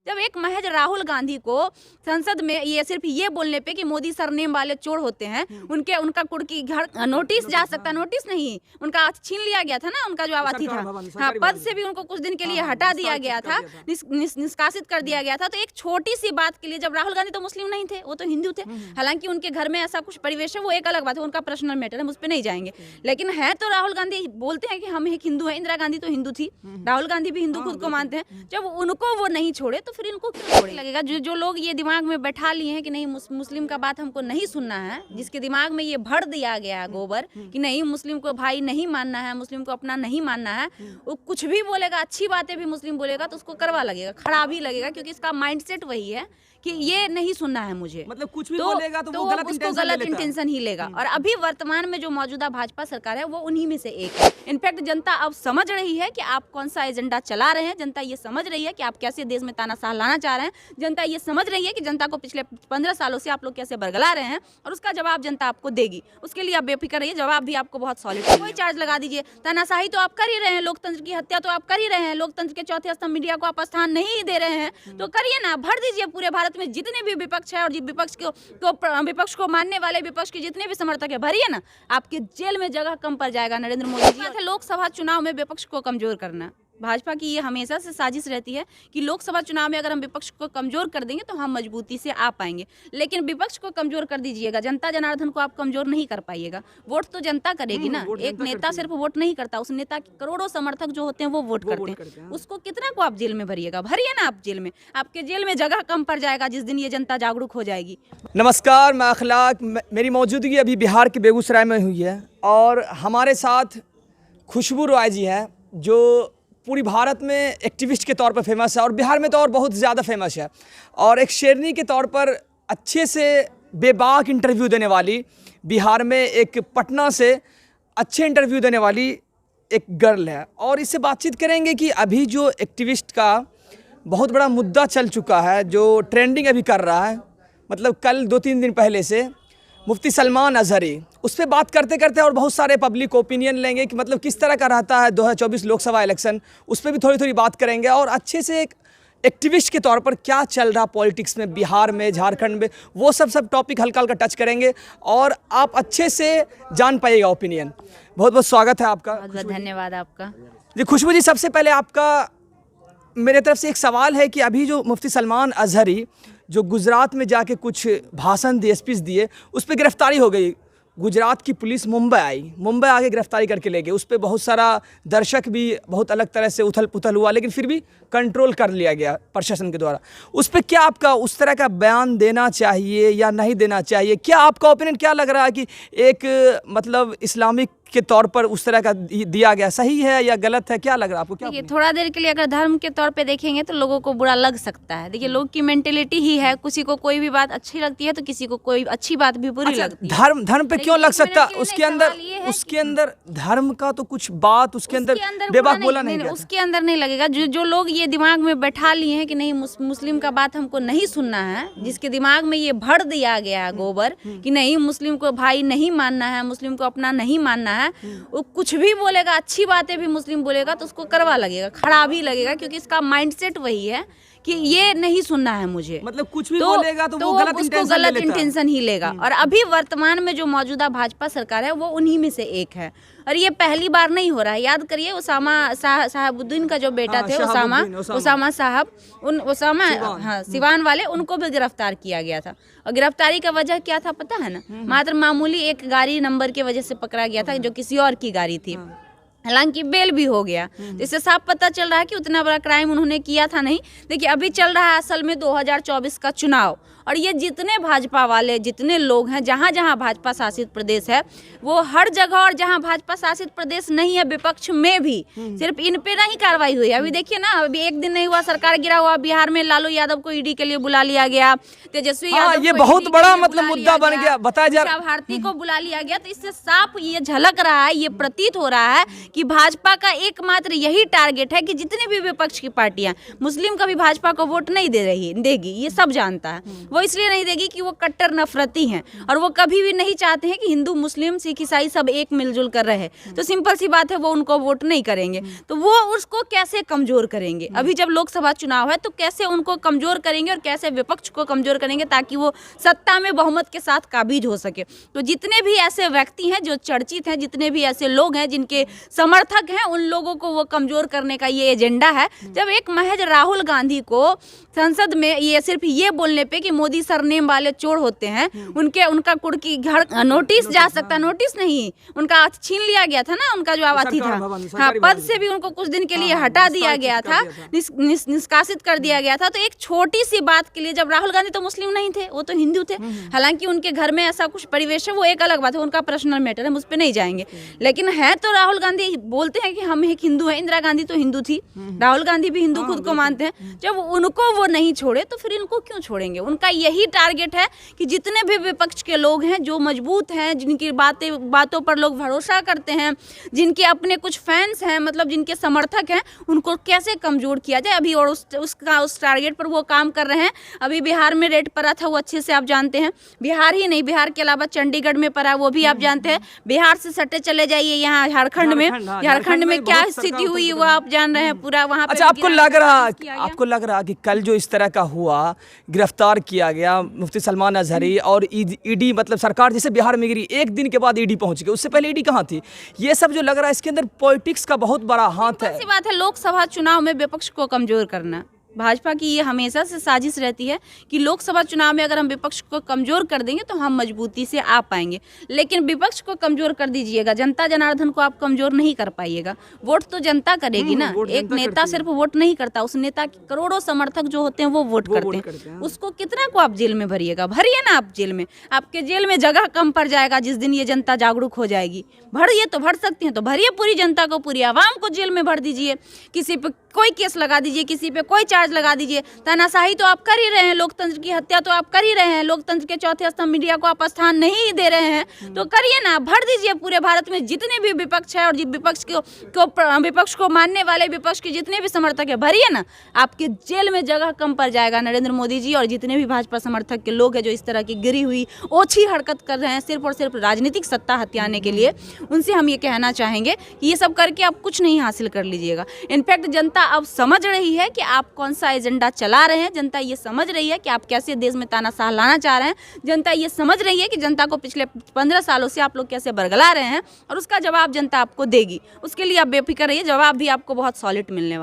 जब एक महज राहुल गांधी को संसद में ये सिर्फ ये बोलने पे कि मोदी सरनेम वाले चोर होते हैं, उनका कुर्की घर नोटिस जा सकता, नोटिस नहीं, उनका छीन लिया गया था ना, उनका जो अथी था, हाँ, पद से भी उनको कुछ दिन के लिए हटा दिया गया था, निष्कासित कर दिया गया था। तो एक छोटी सी बात के लिए, जब राहुल गांधी तो मुस्लिम नहीं थे, वो तो हिंदू थे, हालांकि उनके घर में ऐसा कुछ परिवेश है, वो एक अलग बात है, उनका पर्सनल मैटर है, उस पर नहीं जाएंगे। लेकिन है तो राहुल गांधी बोलते हैं कि हम एक हिंदू हैं, इंदिरा गांधी तो हिंदू थी, राहुल गांधी भी हिंदू खुद को मानते हैं। जब उनको वो नहीं छोड़े तो फिर इनको क्यों छोड़े लगेगा? जो लोग ये दिमाग में बैठा लिए हैं कि नहीं मुस्लिम का बात हमको नहीं सुनना है, जिसके दिमाग में ये भर दिया गया है गोबर कि नहीं मुस्लिम को भाई नहीं मानना है, मुस्लिम को अपना नहीं मानना है, वो कुछ भी बोलेगा, अच्छी बातें भी मुस्लिम बोलेगा तो उसको करवा लगेगा, खराब ही लगेगा, क्योंकि इसका माइंडसेट वही है कि ये नहीं सुनना है मुझे, मतलब कुछ भी बोलेगा तो वो गलत इंटेंशन ही लेगा। और अभी वर्तमान में जो मौजूदा भाजपा सरकार है वो उन्हीं में से एक है। इनफैक्ट जनता अब समझ रही है कि आप कौन सा एजेंडा चला रहे हैं, जनता ये समझ रही है कि आप कैसे देश में तानाशाह लाना चाह रहे हैं, जनता ये समझ रही है कि जनता को पिछले 15 सालों से आप लोग कैसे बरगला रहे हैं, और उसका जवाब जनता आपको देगी। उसके लिए आप बेफिक्र रहिए, जवाब भी आपको बहुत सॉलिड है। कोई चार्ज लगा दीजिए, तानाशाही तो आप कर ही रहे हैं, लोकतंत्र की हत्या तो आप कर ही रहे हैं, लोकतंत्र के चौथे स्तंभ मीडिया को आप स्थान नहीं दे रहे हैं, तो करिए ना, भर दीजिए पूरे भारत में जितने भी विपक्ष है और विपक्ष को मानने वाले विपक्ष के जितने भी समर्थक है, भरिए ना, आपके जेल में जगह कम पड़ जाएगा। नरेंद्र मोदी जी, बात है लोकसभा चुनाव में विपक्ष को कमजोर करना। भाजपा की ये हमेशा से साजिश रहती है कि लोकसभा चुनाव में अगर हम विपक्ष को कमजोर कर देंगे तो हम मजबूती से आ पाएंगे, लेकिन विपक्ष को कमजोर कर दीजिएगा, जनता जनार्दन को आप कमजोर नहीं कर पाइएगा। वोट तो जनता करेगी ना, एक नेता सिर्फ वोट नहीं करता, उस नेता के करोड़ों समर्थक जो होते हैं वो वोट करते हैं। उसको कितना को आप जेल में भरिएगा? भरिए ना आप जेल में, आपके जेल में जगह कम पड़ जाएगा जिस दिन ये जनता जागरूक हो जाएगी। नमस्कार, मैं अखलाक। मेरी मौजूदगी अभी बिहार के बेगूसराय में हुई है और हमारे साथ खुशबू रॉय जी हैं, जो पूरी भारत में एक्टिविस्ट के तौर पर फेमस है और बिहार में तो और बहुत ज़्यादा फेमस है, और एक शेरनी के तौर पर अच्छे से बेबाक इंटरव्यू देने वाली, बिहार में एक पटना से अच्छे इंटरव्यू देने वाली एक गर्ल है। और इससे बातचीत करेंगे कि अभी जो एक्टिविस्ट का बहुत बड़ा मुद्दा चल चुका है, जो ट्रेंडिंग अभी कर रहा है, मतलब कल 2-3 दिन पहले से मुफ्ती सलमान अजहरी, उस पर बात करते करते और बहुत सारे पब्लिक ओपिनियन लेंगे कि मतलब किस तरह का रहता है 2024 लोकसभा इलेक्शन, उस पर भी थोड़ी थोड़ी बात करेंगे, और अच्छे से एक एक्टिविस्ट के तौर पर क्या चल रहा पॉलिटिक्स में, बिहार में, झारखंड में, वो सब टॉपिक हल्का हल्का टच करेंगे और आप अच्छे से जान पाइएगा ओपिनियन। बहुत बहुत स्वागत है आपका। बहुत धन्यवाद आपका जी। खुशबू जी, सबसे पहले आपका मेरे तरफ से एक सवाल है कि अभी जो मुफ्ती सलमान अजहरी जो गुजरात में जाके कुछ भाषण दिए, स्पीच दिए, उस पर गिरफ्तारी हो गई। गुजरात की पुलिस मुंबई आके गिरफ्तारी करके ले गए। उस पर बहुत सारा दर्शक भी बहुत अलग तरह से उथल पुथल हुआ, लेकिन फिर भी कंट्रोल कर लिया गया प्रशासन के द्वारा। उस पर क्या आपका उस तरह का बयान देना चाहिए या नहीं देना चाहिए? क्या आपका ओपिनियन क्या लग रहा है कि एक मतलब इस्लामिक के तौर पर उस तरह का दिया गया सही है या गलत है? क्या लग रहा है आपको? क्या देखिए, थोड़ा देर के लिए अगर धर्म के तौर पे देखेंगे तो लोगों को बुरा लग सकता है। देखिए, लोग की मेंटेलिटी ही है, किसी को कोई भी बात अच्छी लगती है तो किसी को कोई अच्छी बात भी बुरी लगती है। धर्म पे क्यों लग सकता? उसके अंदर धर्म का तो कुछ बात उसके अंदर बेबाक बोला नहीं, उसके अंदर नहीं लगेगा। जो लोग ये दिमाग में बैठा लिए हैं कि नहीं मुस्लिम का बात हमको नहीं सुनना है, जिसके दिमाग में ये भर दिया गया है गोबर कि नहीं मुस्लिम को भाई नहीं मानना है, मुस्लिम को अपना नहीं मानना है, वो कुछ भी बोलेगा, अच्छी बातें भी मुस्लिम बोलेगा तो उसको करवा लगेगा, खराब ही लगेगा, क्योंकि इसका माइंडसेट वही है कि ये नहीं सुनना है मुझे, मतलब कुछ भी बोलेगा तो वो गलत इंटेंशन ही लेगा। और अभी वर्तमान में जो मौजूदा भाजपा सरकार है वो उन्हीं में से एक है, और ये पहली बार नहीं हो रहा है। याद करिए, उसामा साहबुद्दीन का जो बेटा थे, उसामा साहब, सिवान वाले, उनको भी गिरफ्तार किया गया था। और गिरफ्तारी का वजह क्या था पता है ना? मात्र मामूली एक गाड़ी नंबर की वजह से पकड़ा गया था, जो किसी और की गाड़ी थी। हालांकि बेल भी हो गया, इससे साफ पता चल रहा है कि उतना बड़ा क्राइम उन्होंने किया था नहीं। देखिए, अभी चल रहा है असल में 2024 का चुनाव, और ये जितने भाजपा वाले जितने लोग हैं, जहाँ जहाँ भाजपा शासित प्रदेश है, वो हर जगह, और जहाँ भाजपा शासित प्रदेश नहीं है विपक्ष में भी सिर्फ इन पे नहीं कार्रवाई हुई है। अभी देखिए ना, अभी एक दिन नहीं हुआ सरकार गिरा हुआ, बिहार में लालू यादव को ईडी के लिए बुला लिया गया, तेजस्वी यादव, ये बहुत बड़ा मतलब मुद्दा बन गया, बताया जा रहा है, भारती को बुला लिया गया। तो इससे साफ ये झलक रहा है, ये प्रतीत हो रहा है कि भाजपा का एकमात्र यही टारगेट है कि जितने भी विपक्ष की पार्टियां, मुस्लिम कभी भाजपा को वोट नहीं देगी, ये सब जानता है। वो इसलिए नहीं देगी कि वो कट्टर नफरती हैं और वो कभी भी नहीं चाहते हैं कि हिंदू, मुस्लिम, सिख, ईसाई सब एक मिलजुल कर रहे। तो सिंपल सी बात है, वो उनको वोट नहीं करेंगे। तो वो उसको कैसे कमजोर करेंगे? अभी जब लोकसभा चुनाव है तो कैसे उनको कमजोर करेंगे और कैसे विपक्ष को कमजोर करेंगे ताकि वो सत्ता में बहुमत के साथ काबिज हो सके। तो जितने भी ऐसे व्यक्ति हैं जो चर्चित हैं, जितने भी ऐसे लोग हैं जिनके समर्थक हैं, उन लोगों को वो कमजोर करने का ये एजेंडा है। जब एक महज राहुल गांधी को संसद में ये सिर्फ ये बोलने पे कि मोदी सरनेम वाले चोर होते हैं, उनका कुर्की घर नोटिस जा सकता, नोटिस नहीं, उनका छीन लिया गया था ना, उनका जो अथी था, हाँ, पद से भी उनको कुछ दिन के लिए हटा दिया गया था, निष्कासित कर दिया गया था। तो एक छोटी सी बात के लिए, जब राहुल गांधी तो मुस्लिम नहीं थे, वो तो हिंदू थे, हालांकि उनके घर में ऐसा कुछ परिवेश है, वो एक अलग बात है, उनका पर्सनल मैटर है, हम उस पर नहीं जाएंगे। लेकिन है तो राहुल गांधी बोलते हैं कि हम एक हिंदू हैं। इंदिरा गांधी तो हिंदू थी, राहुल गांधी भी हिंदू खुद को मानते हैं। जब उनको वो नहीं छोड़े तो फिर इनको क्यों छोड़ेंगे? उनका यही टारगेट है कि जितने भी विपक्ष के लोग हैं, जो मजबूत हैं, जिनकी बातों पर लोग भरोसा करते हैं, जिनके अपने कुछ फैंस हैं, मतलब जिनके समर्थक हैं, उनको कैसे कमजोर किया जाए अभी, और उस टारगेट पर वो काम कर रहे हैं। अभी बिहार में रेड पड़ा था, वो अच्छे से आप जानते हैं। बिहार ही नहीं, बिहार के अलावा चंडीगढ़ में पड़ा, वो भी आप जानते हैं। बिहार से सटे चले जाइए यहाँ झारखंड में क्या स्थिति हुई वो आप जान रहे हैं पूरा वहाँ पे। अच्छा, आपको लग रहा कि कल जो इस तरह का हुआ, गिरफ्तार किया गया मुफ्ती सलमान अजहरी और ईडी, मतलब सरकार जैसे बिहार में गिरी, एक दिन के बाद ईडी पहुंच गई, उससे पहले ईडी कहाँ थी? ये सब जो लग रहा है, इसके अंदर पॉलिटिक्स का बहुत बड़ा हाथ है। ऐसी बात है, लोकसभा चुनाव में विपक्ष को कमजोर करना भाजपा की ये हमेशा से साजिश रहती है कि लोकसभा चुनाव में अगर हम विपक्ष को कमजोर कर देंगे तो हम मजबूती से आ पाएंगे। लेकिन विपक्ष को कमजोर कर दीजिएगा, जनता जनार्दन को आप कमजोर नहीं कर पाइएगा। वोट तो जनता करेगी ना, एक नेता सिर्फ वोट नहीं करता, उस नेता के करोड़ों समर्थक जो होते हैं वो वोट करते हैं। उसको कितना को आप जेल में भरिएगा? भरिए ना आप जेल में, आपके जेल में जगह कम पड़ जाएगा जिस दिन ये जनता जागरूक हो जाएगी। भरिए तो भर सकती हैं तो भरिए, पूरी जनता को, पूरी आवाम को जेल में भर दीजिए, किसी पे कोई केस लगा दीजिए, किसी पे कोई चार्ज लगा दीजिए। तानाशाही तो आप कर ही रहे हैं, लोकतंत्र की हत्या तो आप कर ही रहे हैं, लोकतंत्र के चौथे स्तंभ मीडिया को आप स्थान नहीं दे रहे हैं, तो करिए ना, भर दीजिए पूरे भारत में जितने भी विपक्ष है और विपक्ष को मानने वाले, विपक्ष के जितने भी समर्थक है, भरिए ना, आपके जेल में जगह कम पड़ जाएगा। नरेंद्र मोदी जी और जितने भी भाजपा समर्थक के लोग हैं जो इस तरह की गिरी हुई ओछी हरकत कर रहे हैं सिर्फ और सिर्फ राजनीतिक सत्ता हथियाने के लिए, उनसे हम ये कहना चाहेंगे कि ये सब करके आप कुछ नहीं हासिल कर लीजिएगा। इनफैक्ट जनता अब समझ रही है कि आप कौन सा एजेंडा चला रहे हैं, जनता ये समझ रही है कि आप कैसे देश में तानाशाह लाना चाह रहे हैं, जनता ये समझ रही है कि जनता को पिछले 15 सालों से आप लोग कैसे बरगला रहे हैं, और उसका जवाब जनता आपको देगी। उसके लिए आप बेफिक्र रहिए, जवाब भी आपको बहुत सॉलिड मिलने वाला है।